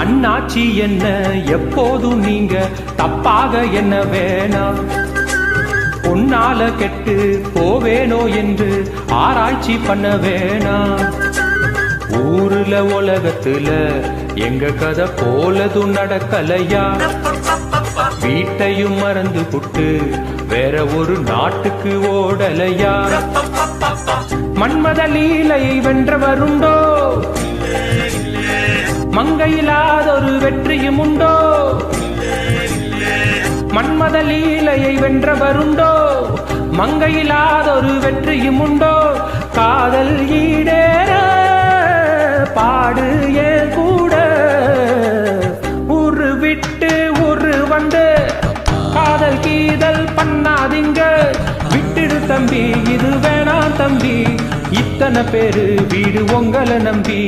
அண்ணாச்சி என்ன எப்போதும் நீங்க தப்பாக என்ன வேணாம், பொன்னால கெட்டு போவேனோ என்று ஆராய்ச்சி பண்ண வேணாம். ஊருல உலகத்துல எங்க கதை போலதும் நடக்கலையா, வீட்டையும் மறந்து புட்டு வேற ஒரு நாட்டுக்கு ஓடலையா. மன்மத லீலையை வென்றவருண்டோ, மங்கையிலாதொரு வெற்றியும் உண்டோ. மன்மத லீலையை வென்றவருண்டோ, மங்கையிலாதொரு வெற்றியும் உண்டோ. காதல் ஈடேற பாடு ஏன் கூட, ஊரு விட்டு ஊரு வந்து காதல் கீதல் பண்ணாதீங்க. விட்டுடு தம்பி, இது வேணாம் தம்பி, இத்தனை பேரு வீடு உங்களை நம்பி.